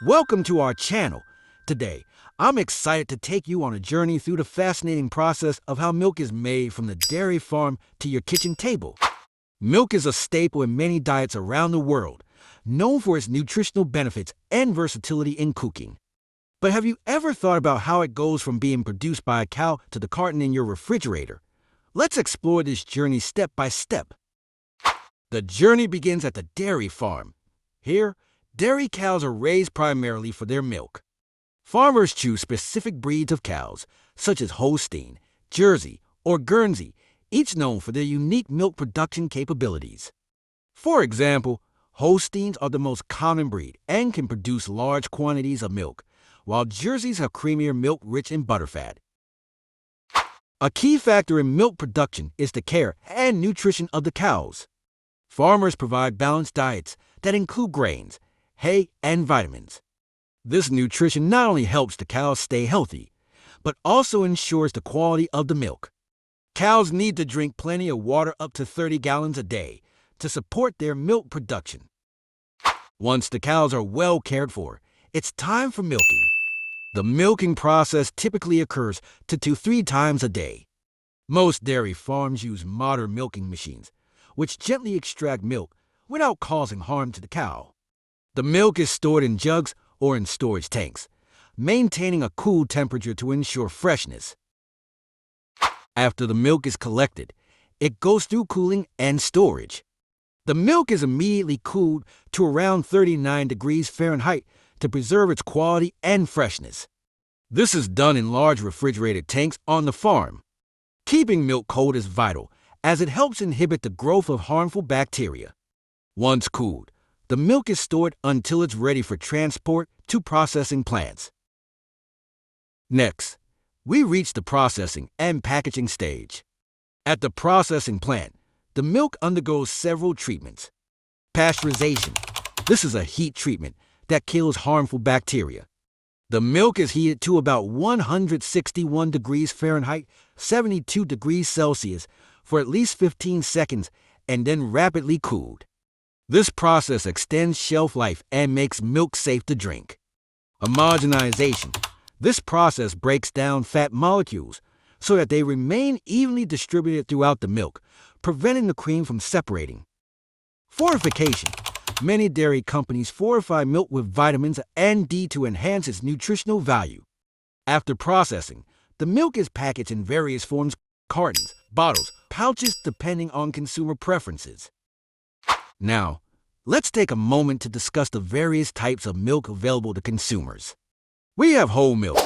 Welcome to our channel. Today, I'm excited to take you on a journey through the fascinating process of how milk is made from the dairy farm to your kitchen table. Milk is a staple in many diets around the world, known for its nutritional benefits and versatility in cooking. But have you ever thought about how it goes from being produced by a cow to the carton in your refrigerator? Let's explore this journey step by step. The journey begins at the dairy farm. Here, dairy cows are raised primarily for their milk. Farmers choose specific breeds of cows, such as Holstein, Jersey, or Guernsey, each known for their unique milk production capabilities. For example, Holsteins are the most common breed and can produce large quantities of milk, while Jerseys have creamier milk rich in butterfat. A key factor in milk production is the care and nutrition of the cows. Farmers provide balanced diets that include grains, hay, and vitamins. This nutrition not only helps the cows stay healthy, but also ensures the quality of the milk. Cows need to drink plenty of water, up to 30 gallons a day, to support their milk production. Once the cows are well cared for, it's time for milking. The milking process typically occurs 2 to 3 times a day. Most dairy farms use modern milking machines, which gently extract milk without causing harm to the cow. The milk is stored in jugs or in storage tanks, maintaining a cool temperature to ensure freshness. After the milk is collected, it goes through cooling and storage. The milk is immediately cooled to around 39 degrees Fahrenheit to preserve its quality and freshness. This is done in large refrigerated tanks on the farm. Keeping milk cold is vital, as it helps inhibit the growth of harmful bacteria. Once cooled, the milk is stored until it's ready for transport to processing plants. Next, we reach the processing and packaging stage. At the processing plant, the milk undergoes several treatments. Pasteurization. This is a heat treatment that kills harmful bacteria. The milk is heated to about 161 degrees Fahrenheit, 72 degrees Celsius, for at least 15 seconds and then rapidly cooled. This process extends shelf life and makes milk safe to drink. Homogenization. This process breaks down fat molecules so that they remain evenly distributed throughout the milk, preventing the cream from separating. Fortification. Many dairy companies fortify milk with vitamins and D to enhance its nutritional value. After processing, the milk is packaged in various forms: cartons, bottles, pouches, depending on consumer preferences. Now, let's take a moment to discuss the various types of milk available to consumers. We have whole milk,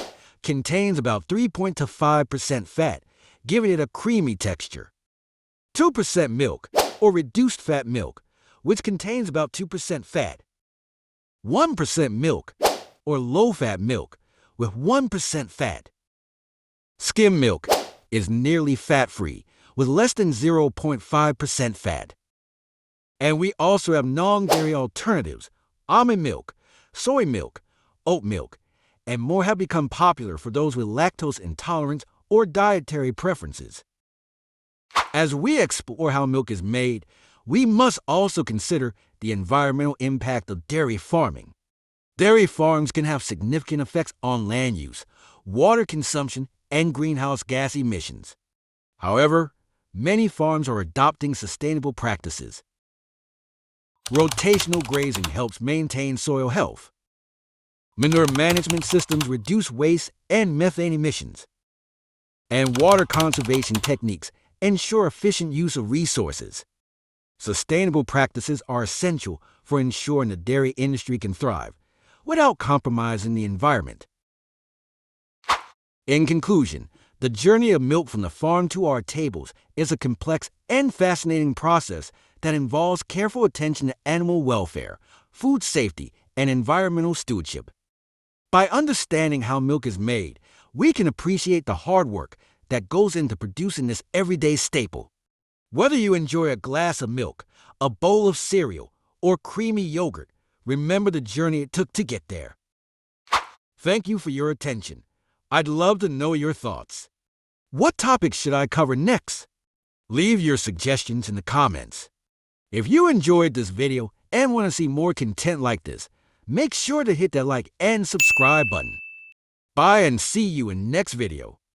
contains about 3.5% fat, giving it a creamy texture. 2% milk, or reduced fat milk, which contains about 2% fat. 1% milk, or low-fat milk, with 1% fat. Skim milk is nearly fat-free, with less than 0.5% fat. And we also have non-dairy alternatives: almond milk, soy milk, oat milk, and more have become popular for those with lactose intolerance or dietary preferences. As we explore how milk is made, we must also consider the environmental impact of dairy farming. Dairy farms can have significant effects on land use, water consumption, and greenhouse gas emissions. However, many farms are adopting sustainable practices. Rotational grazing helps maintain soil health. Manure management systems reduce waste and methane emissions. And water conservation techniques ensure efficient use of resources. Sustainable practices are essential for ensuring the dairy industry can thrive without compromising the environment. In conclusion, the journey of milk from the farm to our tables is a complex and fascinating process that involves careful attention to animal welfare, food safety, and environmental stewardship. By understanding how milk is made, we can appreciate the hard work that goes into producing this everyday staple. Whether you enjoy a glass of milk, a bowl of cereal, or creamy yogurt, remember the journey it took to get there. Thank you for your attention. I'd love to know your thoughts. What topics should I cover next? Leave your suggestions in the comments. If you enjoyed this video and want to see more content like this, make sure to hit that like and subscribe button. Bye and see you in next video.